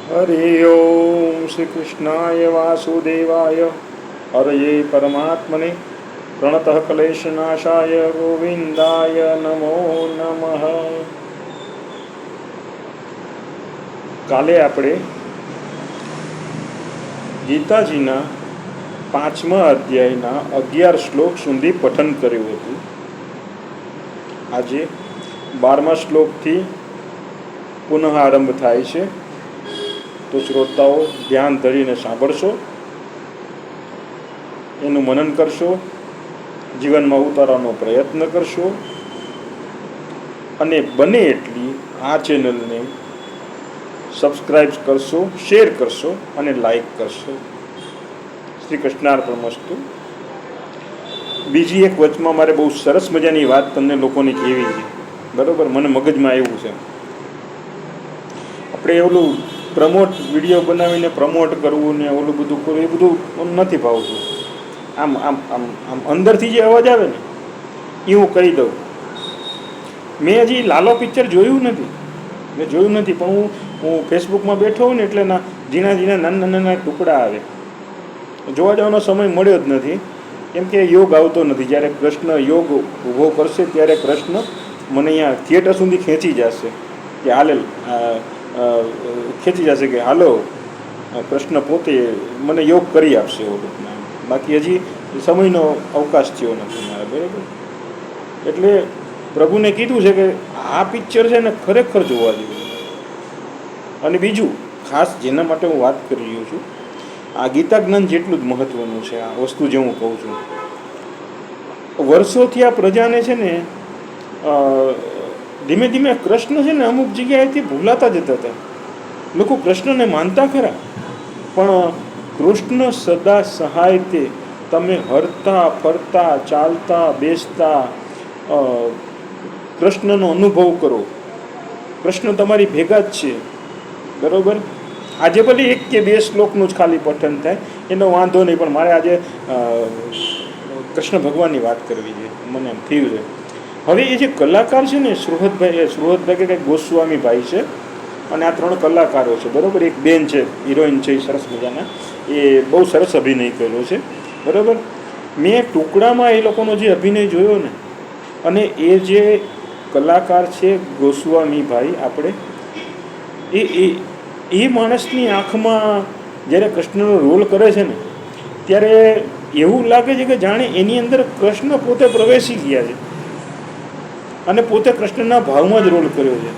हरि ओम श्री कृष्णाय वासुदेवाय हरये परमात्मने प्रणतः क्लेशनाशाय गोविंदाय नमो नमः। काले આપણે ગીતાજીના 5મા અધ્યાયના 11 શ્લોક સુધી પઠન કર્યું હતું। આજે 12મા શ્લોકથી પુનઃ આરંભ થાય છે, તો શ્રોતાઓ ધ્યાન ધરીને સાંભળશો, એનું મનન કરશો, જીવનમાં ઉતારવાનો પ્રયત્ન કરશો અને બને એટલી આ ચેનલને સબસ્ક્રાઇબ કરશો, શેર કરશો અને લાઈક કરશો। શ્રી કૃષ્ણાર્પણમસ્તુ। બીજી એક વચમાં મારે બહુ સરસ મજાની વાત તમને લોકોને કહેવી છે, બરાબર? મને મગજમાં આવ્યું છે, આપણે ઓલું પ્રમોટ વિડીયો બનાવીને પ્રમોટ કરવું ને ઓલું બધું કરવું, એ બધું નથી ભાવતું। આમ આમ આમ આમ અંદરથી જે અવાજ આવે ને એ હું કહી દઉં। મેં હજી લાલો પિક્ચર જોયું નથી, પણ હું ફેસબુકમાં બેઠો હોઉં ને એટલે ઝીણા ઝીણા નાના નાના ટુકડા આવે, જોવા જવાનો સમય મળ્યો જ નથી, કેમ કે યોગ આવતો નથી। જ્યારે કૃષ્ણ યોગ ઊભો કરશે ત્યારે કૃષ્ણ મને અહીંયા થિયેટર સુધી ખેંચી જશે કે ખેંચી જશે કે હાલો, કૃષ્ણ પોતે મને યોગ કરી આપશે ઓલું। બાકી હજી સમયનો અવકાશ થયો નથી મારે, બરાબર? એટલે પ્રભુને કીધું છે કે આ પિક્ચર છે ને ખરેખર જોવા જેવું। અને બીજું ખાસ જેના માટે હું વાત કરી રહ્યો છું, આ ગીતા જ્ઞાન જેટલું જ મહત્વનું છે આ વસ્તુ, જે હું કહું છું। વર્ષોથી આ પ્રજાને છે ને ધીમે ધીમે કૃષ્ણ છે ને અમુક જગ્યાએથી ભૂલાતા જતા હતા। લોકો કૃષ્ણને માનતા ખરા, પણ કૃષ્ણ સદા સહાય તે, તમે હરતા ફરતા ચાલતા બેસતા કૃષ્ણનો અનુભવ કરો, કૃષ્ણ તમારી ભેગા જ છે, બરાબર? આજે ભલે 1 કે 2 શ્લોકનું જ ખાલી પઠન થાય એનો વાંધો નહીં, પણ મારે આજે કૃષ્ણ ભગવાનની વાત કરવી છે, મને એમ થયું છે। હવે એ જે કલાકાર છે ને સુહૃદભાઈ કે કંઈક ગોસ્વામીભાઈ છે, અને આ 3 કલાકારો છે, બરાબર? એક બેન છે, હિરોઈન છે, એ સરસ મજાના, એ બહુ સરસ અભિનય કર્યો છે, બરાબર? મેં ટુકડામાં એ લોકોનો જે અભિનય જોયો ને, અને એ જે કલાકાર છે ગોસ્વામીભાઈ આપણે, એ માણસની આંખમાં જ્યારે કૃષ્ણનો રોલ કરે છે ને, ત્યારે એવું લાગે છે કે જાણે એની અંદર કૃષ્ણ પોતે પ્રવેશી ગયા છે અને પોતે કૃષ્ણના ભાવમાં જ રોલ કર્યો છે।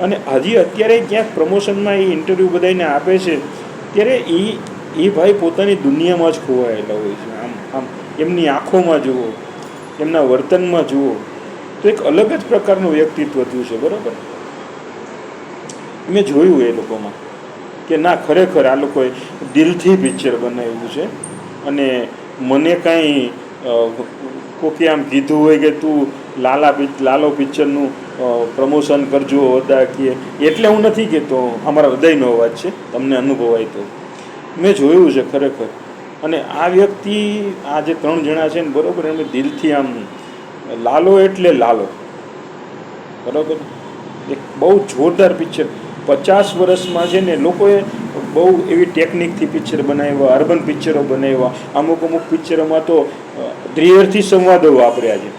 અને હજી અત્યારે ક્યાંક પ્રમોશનમાં એ ઇન્ટરવ્યૂ બધાને આપે છે, ત્યારે એ ભાઈ પોતાની દુનિયામાં જ ખોવાયેલા હોય છે। આમ એમની આંખોમાં જુઓ, એમના વર્તનમાં જુઓ, તો એક અલગ જ પ્રકારનું વ્યક્તિત્વ થયું છે, બરાબર? મેં જોયું એ લોકોમાં કે ના, ખરેખર આ લોકોએ દિલથી પિક્ચર બનાવ્યું છે। અને મને કાંઈ કોકે આમ કીધું હોય કે તું લાલો પિક્ચરનું પ્રમોશન કરજો બધા કે, એટલે હું નથી કહેતો, અમારા હૃદયનો અવાજ છે, તમને અનુભવાય તો। મેં જોયું છે ખરેખર, અને આ વ્યક્તિ, આ જે 3 જણા છે ને, બરાબર, એમને દિલથી આમ લાલો એટલે લાલો, બરાબર? એક બહુ જોરદાર પિક્ચર 50 વર્ષમાં છે ને લોકોએ બહુ એવી ટેકનિકથી પિક્ચર બનાવ્યા, અર્બન પિક્ચરો બનાવ્યા, અમુક પિક્ચરોમાં તો દ્વિઅર્થી સંવાદો વાપર્યા છે,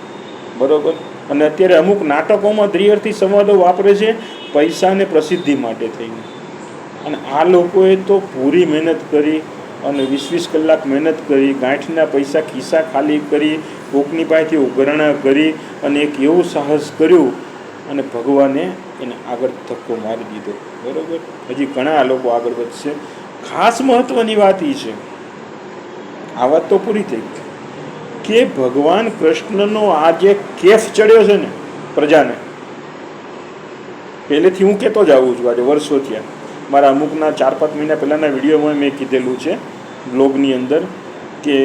બરાબર? અને અત્યારે અમુક નાટકોમાં દ્વિઅર્થી સંવાદો વાપરે છે પૈસા અને પ્રસિદ્ધિ માટે થઈને। અને આ લોકોએ તો પૂરી મહેનત કરી અને 20-20 કલાક મહેનત કરી, ગાંઠના પૈસા ખિસ્સા ખાલી કરી, કોકની પાસેથી ઉઘરાણા કરી, અને એક એવું સાહસ કર્યું, અને ભગવાને એને આગળ ધક્કો મારી દીધો, બરાબર? હજી ઘણા લોકો આગળ વધશે। ખાસ મહત્વની વાત એ છે, આ વાત તો પૂરી થઈ કે ભગવાન કૃષ્ણનો આ જે કેફ ચડ્યો છે ને પ્રજાને, પહેલેથી હું કહેતો જ આવું છું, આજે વર્ષો થયા, મારા અમુકના 4-5 મહિના પહેલાંના વિડીયોમાં મેં કીધેલું છે બ્લોગની અંદર કે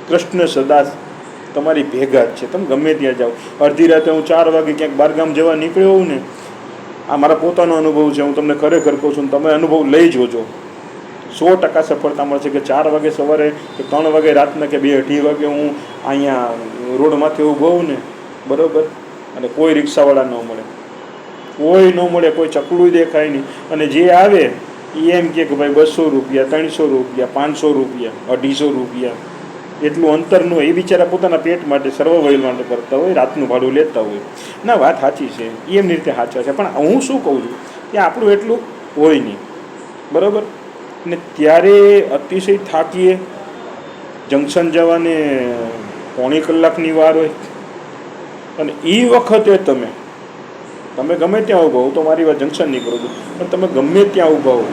કૃષ્ણ સદા તમારી ભેગા જ છે, તમે ગમે ત્યાં જાઓ। અડધી રાતે હું 4 વાગે ક્યાંક બહારગામ જવા નીકળ્યો હોઉં ને, આ મારા પોતાનો અનુભવ છે, હું તમને ખરેખર કહું છું, તમે અનુભવ લઈ જોજો, 100% સફળતા મળશે કે 4 વાગે સવારે કે 3 વાગે રાતના કે 2-2:30 વાગે હું અહીંયા રોડ માથે ઊભો હોઉં ને, બરાબર, અને કોઈ રિક્ષાવાળા ન મળે, કોઈ ન મળે, કોઈ ચકલું દેખાય નહીં. અને જે આવે એ એમ કે ભાઈ 200 રૂપિયા, 300 રૂપિયા, 500 રૂપિયા, 250 રૂપિયા, એટલું અંતરનું હોય. એ બિચારા પોતાના પેટ માટે, સર્વૈવલ માટે કરતા હોય, રાતનું ભાડું લેતા હોય. ના, વાત સાચી છે, એમની રીતે સાચા છે. પણ હું શું કહું છું કે આપણું એટલું હોય નહીં, બરાબર. ને ત્યારે અતિશય થાકીએ, જંકશન જવાને 3.25 કલાકની વાર હોય, અને એ વખતે તમે ગમે ત્યાં ઊભા હો, તો મારી વાત જંકશન નહીં કરું છું, પણ તમે ગમે ત્યાં ઊભા હો,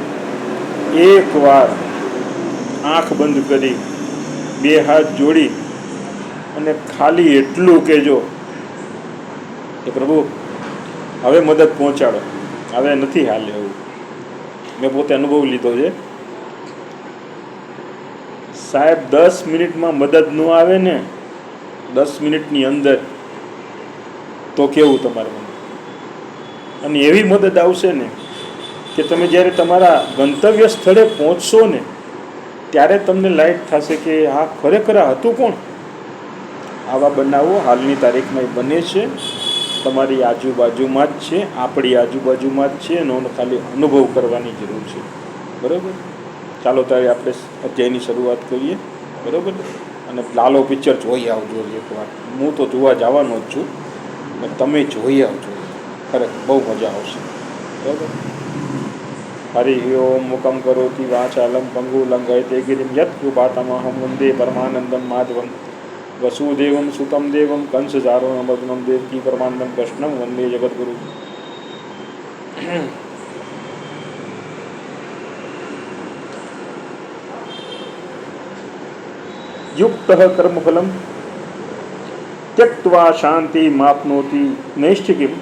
એકવાર આંખ બંધ કરી, 2 હાથ જોડી અને ખાલી એટલું કહેજો કે પ્રભુ હવે મદદ પહોંચાડો, હવે નથી હાલે એવું. મેં પોતે અનુભવ લીધો છે સાહેબ. 10 મિનિટમાં મદદ ન આવે ને, 10 મિનિટની અંદર, તો કેવું તમારે? અને એવી મદદ આવશે ને કે તમે જ્યારે તમારા ગંતવ્ય સ્થળે પહોંચશો ને, ત્યારે તમને લાઈટ થશે કે આ ખરેખર આ હતું કોણ. આવા બનાવો હાલની તારીખમાં એ બને છે, તમારી આજુબાજુમાં જ છે, આપણી આજુબાજુમાં જ છે. એનો ખાલી અનુભવ કરવાની જરૂર છે, બરાબર. ચાલો ત્યારે આપણે અધ્યાયની શરૂઆત કરીએ, બરાબર. અને લાલો પિક્ચર જોઈ આવજો એકવાર. હું તો જોવા જવાનો જ છું, અને તમે જોઈ આવજો, ખરેખર બહુ મજા આવશે, બરાબર. હરિ ઓમ મુકમ કરોતિ વાચાલમ પંગુ લંઘયતે ગિરિમ યત કૃપાતમહં વંદે પરમાનંદમ માધવમ વસુદેવમ સુતમ દેવમ કંસચારુણમર્દનમ દેવકી પરમાનંદમ કૃષ્ણમ વંદે જગદ્ગુરુ. યુક્ત કર્મફલમ त्यक्त्वा शांति माप्नोति नैष्ठिकीम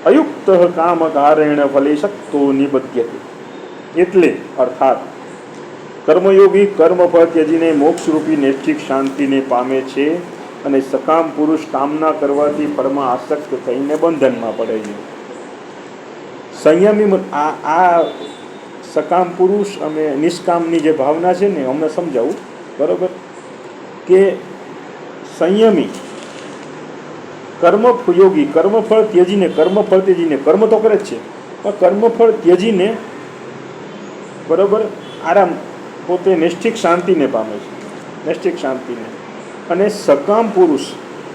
अयुक्त काम कारेण फले शक्तो निबध्यते. એટલે અર્થાત કર્મયોગી કર્મફળ ત્યજીને મોક્ષરૂપી નૈષ્ઠિક શાંતિને પામે છે, અને સકામ પુરુષ કામના કરવાથી ફળમાં આસક્ત થઈને બંધનમાં પડે છે. સંયમી આ સકામ પુરુષ અને નિષ્કામની જે ભાવના છે ને, અમને સમજાવું, બરાબર, કે સંયમી કર્મયોગી કર્મફળ ત્યજીને, કર્મ તો કરે જ છે, પણ કર્મફળ ત્યજીને, બરાબર, આરામ પોતે નૈષ્ઠિક શાંતિને પામે છે, નૈષ્ઠિક શાંતિને. અને સકામ પુરુષ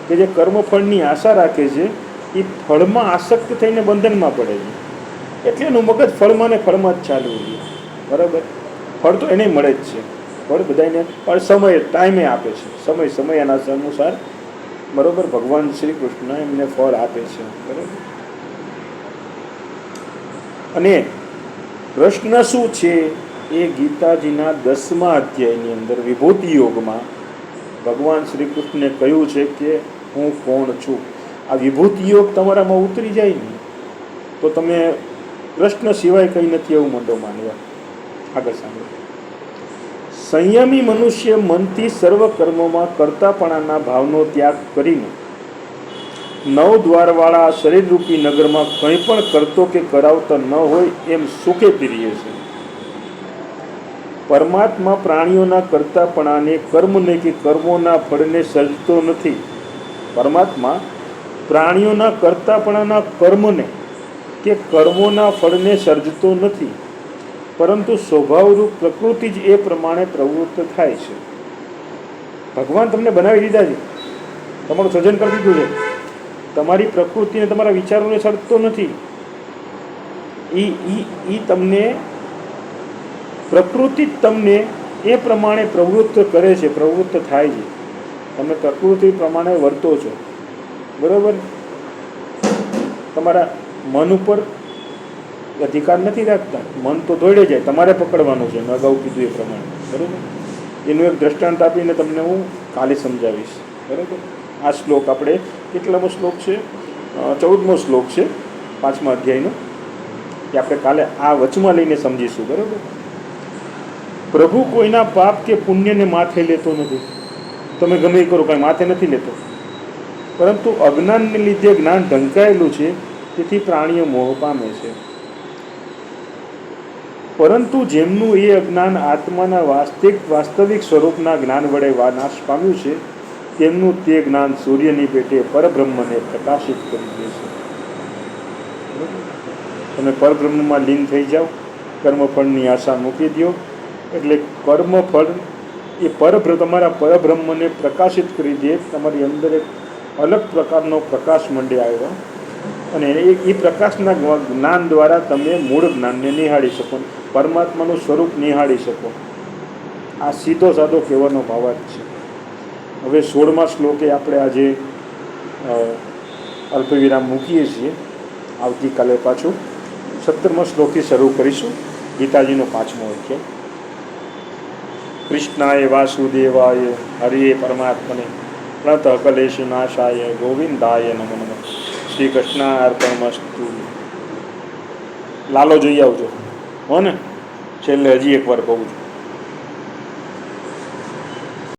કે જે કર્મફળની આશા રાખે છે, એ ફળમાં આસક્ત થઈને બંધનમાં પડે છે. એટલે એનું મગજ ફળમાં ને ફળમાં જ ચાલવું જોઈએ, બરાબર. ફળ તો એને મળે જ છે, ફળ બધાને, પણ સમય ટાઈમે આપે છે, સમય એના અનુસાર, બરાબર. ભગવાન શ્રી કૃષ્ણ એમને ફળ આપે છે, બરાબર. અને પ્રશ્ન શું છે એ ગીતાજીના 10મા અધ્યાયની અંદર વિભૂતિ યોગમાં ભગવાન શ્રી કૃષ્ણે કહ્યું છે કે હું કોણ છું. આ વિભૂતિ યોગ તમારામાં ઉતરી જાય ને, તો તમે પ્રશ્ન સિવાય કંઈ નથી એવું મંડો માનવા. આગળ સાંભળો. સંયમી મનુષ્ય મનથી સર્વ કર્મોમાં કર્તાપણાના ભાવનો ત્યાગ કરીને 9 દ્વારવાળા શરીરરૂપી નગરમાં કંઈ પણ કરતો કે કરાવતો ન હોય એમ સુખે પીરીએ છે. પરમાત્મા પ્રાણીઓના કર્તાપણાને, કર્મને કે કર્મોના ફળને સર્જતો નથી. પરમાત્મા પ્રાણીઓના કર્તાપણાના કર્મને કે કર્મોના ફળને સર્જતો નથી, પરંતુ સ્વભાવરૂપ પ્રકૃતિ જ એ પ્રમાણે પ્રવૃત્ત થાય છે. ભગવાન તમને બનાવી દીધા છે, તમારું સર્જન કરી દીધું છે, તમારી પ્રકૃતિને, તમારા વિચારોને સર્જતો નથી. એ તમને, પ્રકૃતિ તમને એ પ્રમાણે પ્રવૃત્ત કરે છે, પ્રવૃત્ત થાય છે. તમે પ્રકૃતિ પ્રમાણે વર્તો છો, બરાબર. તમારા મન ઉપર અધિકાર નથી રાખતા, મન તો દોડે જાય, તમારે પકડવાનું છે. મેં અગાઉ કીધું એ પ્રમાણે, બરાબર. એનું એક દ્રષ્ટાંત આપીને તમને હું કાલે સમજાવીશ, બરાબર. આ શ્લોક આપણે, કેટલામો શ્લોક છે? 14મો શ્લોક છે 5મા અધ્યાયનો, કે આપણે કાલે આ વચમાં લઈને સમજીશું, બરાબર. પ્રભુ કોઈના પાપ કે પુણ્યને માથે લેતો નથી. તમે ગમે એ કરો, કાંઈ માથે નથી લેતો, પરંતુ અજ્ઞાનને લીધે જ્ઞાન ઢંકાયેલું છે, તેથી પ્રાણીઓ મોહ પામે છે. પરંતુ જેમનું એ અજ્ઞાન આત્માના વાસ્તવિક સ્વરૂપના જ્ઞાન વડે નાશ પામ્યું છે, તેમનું તે જ્ઞાન સૂર્યની પેટે પરબ્રહ્મને પ્રકાશિત કરી દે છે. તમે પરબ્રહ્મમાં લીન થઈ જાઓ, કર્મફળની આશા મૂકી દો, એટલે કર્મફળ એ તમારા પરબ્રહ્મને પ્રકાશિત કરી દે. તમારી અંદર એક અલગ પ્રકારનો પ્રકાશ મંડે આવ્યો, અને એ પ્રકાશના જ્ઞાન દ્વારા તમે મૂળ જ્ઞાનને નિહાળી શકો, પરમાત્માનું સ્વરૂપ નિહાળી શકો. આ સીધો સાધો કહેવાનો ભાવાર્થ છે. હવે 16મા શ્લોકે આપણે આજે અલ્પવિરામ મૂકીએ છીએ. આવતીકાલે પાછું 17મા શ્લોકથી શરૂ કરીશું. ગીતાજીનો 5મો અધ્યાય. કૃષ્ણાય વાસુદેવાય હરિએ પરમાત્મને પ્रणत કલેશ નાશાય ગોવિંદાય નમો નમઃ. શ્રી કૃષ્ણાર્પણમસ્તુ. લાલો જોઈ આવજો હો ને. છેલ્લે હજી એકવાર કહું છું,